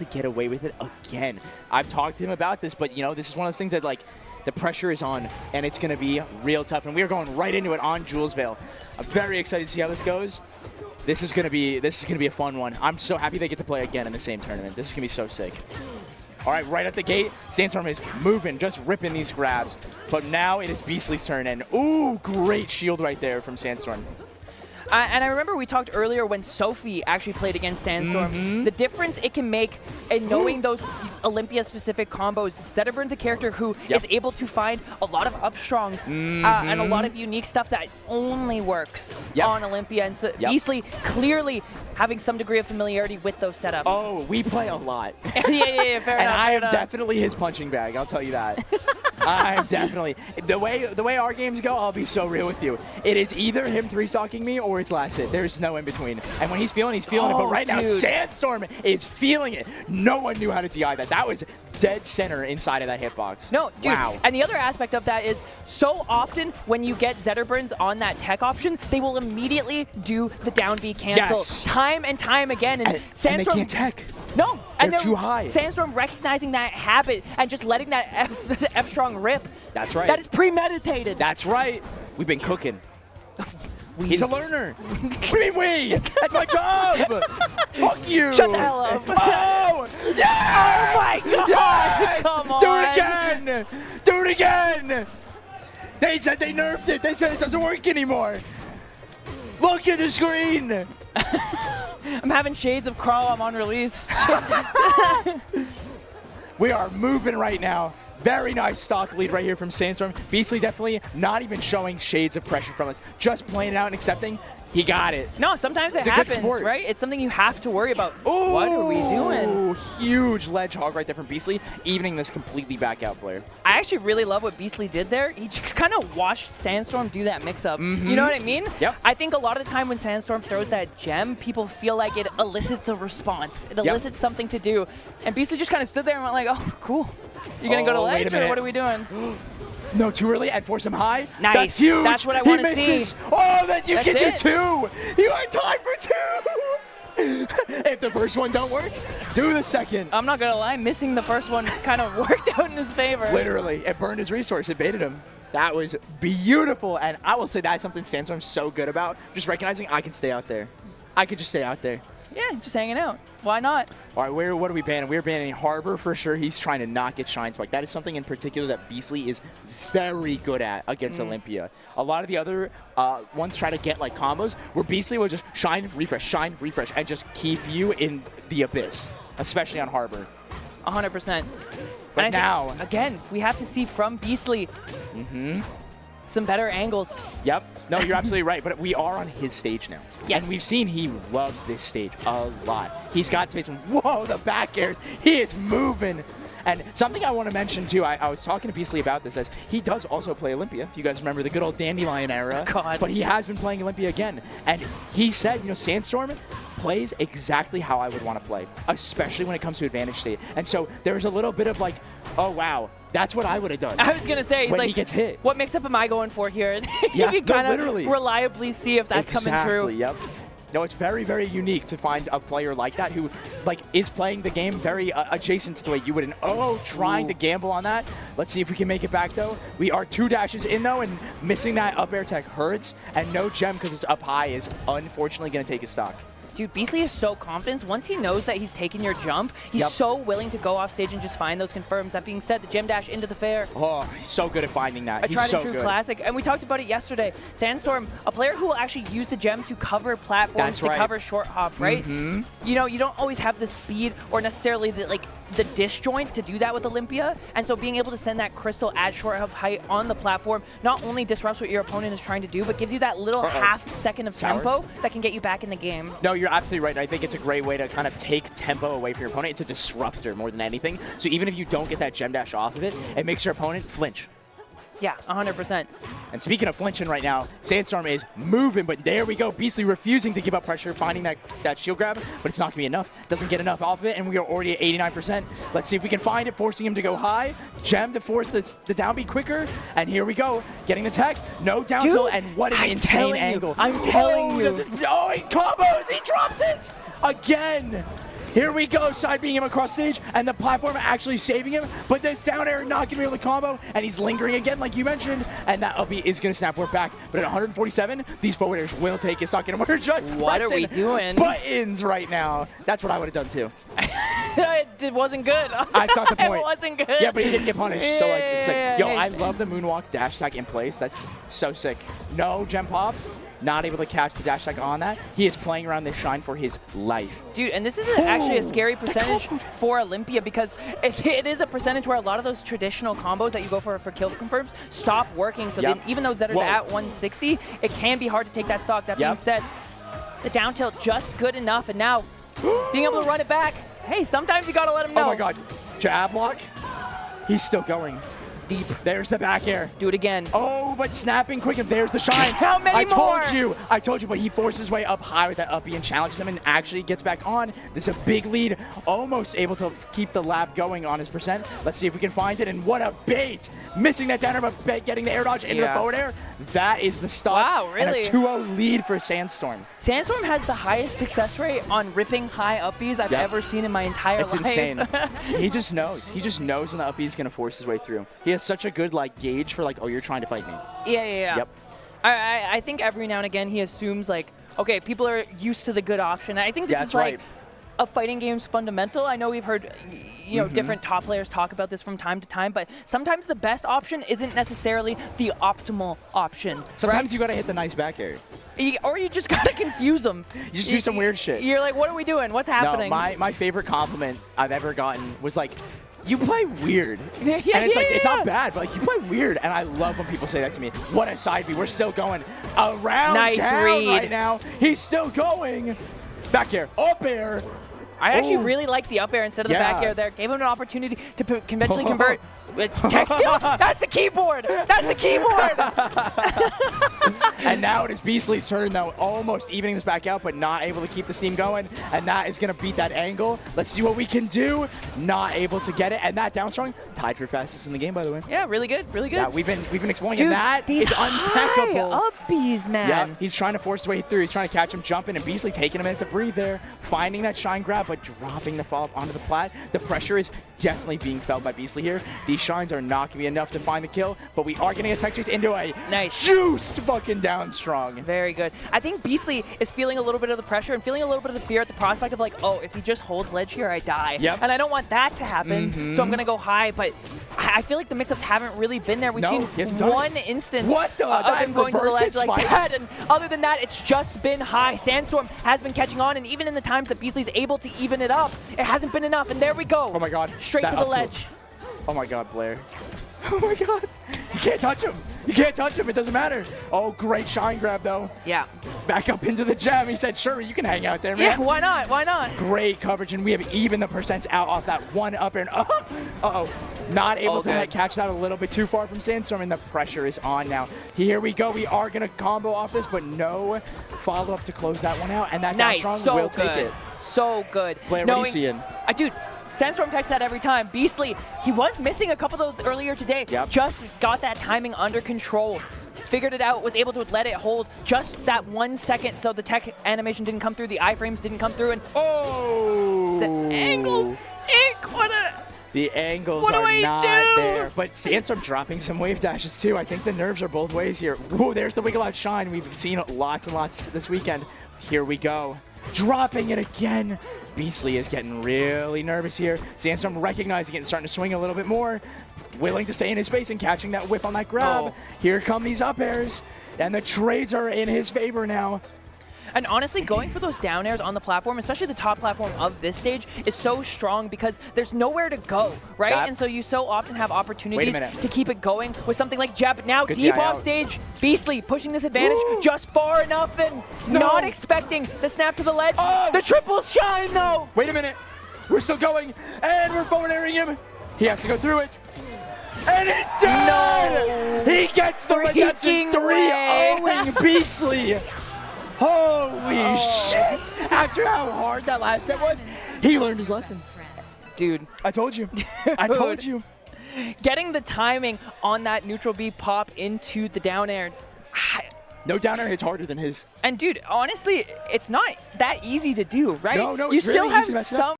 to get away with it again. I've talked to him about this, but you know, this is one of those things that like the pressure is on and it's going to be real tough, and we are going right into it on Jules Vale. I'm very excited to see how this goes. This is going to be a fun one. I'm so happy they get to play again in the same tournament. This is going to be so sick. All right, right at the gate, Sandstorm is moving, just ripping these grabs. But now it is Beastly's turn, and ooh, great shield right there from Sandstorm. And I remember we talked earlier when Sophie actually played against Sandstorm, the difference it can make in knowing those Olympia-specific combos. Zetterburn's a character who is able to find a lot of up-strongs and a lot of unique stuff that only works on Olympia. And so Beastly clearly having some degree of familiarity with those setups. Oh, we play a lot. yeah, fair enough. And I am definitely his punching bag, I'll tell you that. I'm definitely. The way our games go, I'll be so real with you. It is either him 3-stocking me or it's last hit. There's no in between. And when he's feeling it. But right now, Sandstorm is feeling it. No one knew how to DI that. That was dead center inside of that hitbox. No, dude. Wow. And the other aspect of that is so often when you get Zetterburns on that tech option, they will immediately do the down B cancel time and time again. And Sandstorm, they can't tech. No, they're too high. Sandstorm recognizing that habit and just letting that F-strong rip. That's right. That is premeditated. That's right. We've been cooking. He's a learner. What do you mean we? That's my job. Fuck you. Shut the hell up. Oh, yes! Oh my God. Yes! Come on. Do it again. Do it again. They said they nerfed it. They said it doesn't work anymore. Look at the screen. I'm having shades of Crawl on release. We are moving right now. Very nice stock lead right here from Sandstorm. Beastly definitely not even showing shades of pressure from us. Just playing it out and accepting. He got it. No, sometimes it happens, right? It's something you have to worry about. Ooh, what are we doing? Huge ledge hog right there from Beastly, evening this completely back out player. I actually really love what Beastly did there. He just kind of watched Sandstorm do that mix-up. You know what I mean? Yep. I think a lot of the time when Sandstorm throws that gem, people feel like it elicits a response. It elicits something to do. And Beastly just kind of stood there and went like, oh, cool. You're going to go to ledge, or what are we doing? No, too early and force him high. Nice. That's huge. That's what I want to see. Oh, then you can do 2. You are tied for 2. If the first one don't work, do the second. I'm not going to lie. Missing the first one kind of worked out in his favor. Literally. It burned his resource. It baited him. That was beautiful. And I will say that's something Sandstorm's so good about. Just recognizing I can stay out there. I could just stay out there. Yeah, just hanging out. Why not? All right, what are we banning? We're banning Harbor for sure. He's trying to not get Shine Spike. That is something in particular that Beastly is very good at against Olympia. A lot of the other ones try to get like combos where Beastly will just shine, refresh, and just keep you in the abyss, especially on Harbor. 100%. But and now, again, we have to see from Beastly some better angles. Yep. No, you're absolutely right. But we are on his stage now. Yes. And we've seen he loves this stage a lot. He's got space. Whoa, the back airs. He is moving. And something I want to mention, too, I was talking to Beastly about this, as he does also play Olympia. If you guys remember the good old Dandelion era. God. But he has been playing Olympia again. And he said, you know, Sandstorm plays exactly how I would want to play, especially when it comes to advantage state. And so there's a little bit of like, oh, wow. That's what I would have done. I was going to say, when like, he gets hit. What mix-up am I going for here? Yeah, you can kind of reliably see if that's coming true. Yep. No, it's very, very unique to find a player like that who, like, is playing the game very adjacent to the way you would. And trying to gamble on that. Let's see if we can make it back, though. We are 2 dashes in, though, and missing that up air tech hurts. And no gem because it's up high is unfortunately going to take his stock. Dude, Beastly is so confident. Once he knows that he's taking your jump, he's so willing to go off stage and just find those confirms. That being said, the gem dash into the fair. Oh, he's so good at finding that. He's tried and true classic. And we talked about it yesterday. Sandstorm, a player who will actually use the gem to cover platforms, to cover short hop, right? You know, you don't always have the speed or necessarily the disjoint to do that with Olympia. And so being able to send that crystal at short hop height on the platform not only disrupts what your opponent is trying to do, but gives you that little half second of tempo that can get you back in the game. No, you're absolutely right. I think it's a great way to kind of take tempo away from your opponent. It's a disruptor more than anything. So even if you don't get that gem dash off of it, it makes your opponent flinch. Yeah, 100%. And speaking of flinching right now, Sandstorm is moving, but there we go. Beastly refusing to give up pressure, finding that shield grab, but it's not going to be enough. Doesn't get enough off of it, and we are already at 89%. Let's see if we can find it, forcing him to go high. Gem to force the down B quicker, and here we go. Getting the tech, no down tilt, and what an insane angle. I'm telling you. Oh, he combos, he drops it! Again! Here we go, side being him across stage, and the platform actually saving him, but this down air not gonna be able to combo, and he's lingering again like you mentioned, and that up B is gonna snap. We're back, but at 147, these forward airs will take. It's not gonna work. Just what are we doing? Buttons right now. That's what I would have done too. It wasn't good. That's not the point. It wasn't good. Yeah, but he didn't get punished, so like, it's like, yo, Yeah. I love the moonwalk dash attack in place. That's so sick. No gem pop. Not able to catch the dash attack on that. He is playing around this shine for his life. Dude, and this is actually a scary percentage for Olympia because it is a percentage where a lot of those traditional combos that you go for kill confirms stop working. So then even though Zetter's at 160, it can be hard to take that stock. That being said, the down tilt just good enough, and now being able to run it back. Hey, sometimes you gotta let him know. Oh my god, jab lock. He's still going. Deep. There's the back air. Do it again. Oh, but snapping quick, and there's the shine. How many more? I told you, but he forces his way up high with that up B and challenges him and actually gets back on. This is a big lead, almost able to keep the lab going on his percent. Let's see if we can find it, and what a bait. Missing that down air, but getting the air dodge into the forward air. That is the stop. Wow, really? And a 2-0 lead for Sandstorm. Sandstorm has the highest success rate on ripping high up Bs I've ever seen in my entire life. It's insane. He just knows. He just knows when the up B is going to force his way through. He has such a good like gauge for like, oh, you're trying to fight me. Yeah. Yep. I think every now and again he assumes like, okay, people are used to the good option. I think this is like a fighting game's fundamental. I know we've heard different top players talk about this from time to time, but sometimes the best option isn't necessarily the optimal option. Sometimes you gotta hit the nice back air. Or you just gotta confuse them. You just do some weird shit. You're like, what are we doing? What's happening? No, my favorite compliment I've ever gotten was like, you play weird. Yeah, and it's like, it's not bad, but like, you play weird. And I love when people say that to me. What a side B. We're still going around town right now. He's still going. Back air, up air. I actually really like the up air instead of the back air there. Gave him an opportunity to conventionally convert. Text skill? That's the keyboard! That's the keyboard! And now it is Beastly's turn, though, almost evening this back out, but not able to keep the steam going. And that is going to beat that angle. Let's see what we can do. Not able to get it. And that down strong, tied for fastest in the game, by the way. Yeah, really good, really good. Yeah, we've been exploring, and that is untechable. Up Bs, man. Yeah, he's trying to force his way through. He's trying to catch him jumping, and Beastly taking a minute to breathe there. Finding that shine grab, but dropping the follow-up onto the plat. The pressure is definitely being felt by Beastly here. These shines are not going to be enough to find the kill, but we are getting a tech chase into a juiced fucking down strong. Very good. I think Beastly is feeling a little bit of the pressure and feeling a little bit of the fear at the prospect of like, oh, if he just holds ledge here, I die. And I don't want that to happen, so I'm going to go high, but I feel like the mix-ups haven't really been there. We've seen one instance of him going to the ledge like that, and other than that, it's just been high. Sandstorm has been catching on, and even in the times that Beastly's able to even it up, it hasn't been enough, and there we go. Oh my god. Straight to the ledge. Oh my god, Blair. Oh my god. You can't touch him. You can't touch him. It doesn't matter. Oh, great shine grab, though. Yeah. Back up into the gem. He said, sure, you can hang out there, man. Yeah, why not? Why not? Great coverage, and we have even the percents out off that one up air. Uh-oh. Not able to catch that a little bit too far from Sandstorm, and the pressure is on now. Here we go. We are going to combo off this, but no follow-up to close that one out, and that down strong will take it. So good. Blair, what are you seeing? Dude, Sandstorm takes that every time. Beastly, he was missing a couple of those earlier today. Just got that timing under control. Figured it out, was able to let it hold just that 1 second so the tech animation didn't come through, the iframes didn't come through, and the angles, the angles are not there. But Sandstorm dropping some wave dashes too. I think the nerves are both ways here. Whoa, there's the wiggle out shine. We've seen lots and lots this weekend. Here we go. Dropping it again. Beastly is getting really nervous here. Sandstorm recognizing it and starting to swing a little bit more. Willing to stay in his space and catching that whiff on that grab. Here come these up airs. And the trades are in his favor now. And honestly, going for those down airs on the platform, especially the top platform of this stage, is so strong because there's nowhere to go, right? And so you so often have opportunities to keep it going with something like jab. Now deep off stage, Beastly pushing this advantage just far enough and not expecting the snap to the ledge. The triple shine, though. Wait a minute. We're still going, and we're forward airing him. He has to go through it. And he's done! He gets the redemption 3-0ing Beastly. Holy shit! After how hard that last set was, he learned his lesson. Dude. I told you. I told you. Getting the timing on that neutral B pop into the down air. No down air hits harder than his. And dude, honestly, it's not that easy to do, right? No, you it's still really have easy to mess some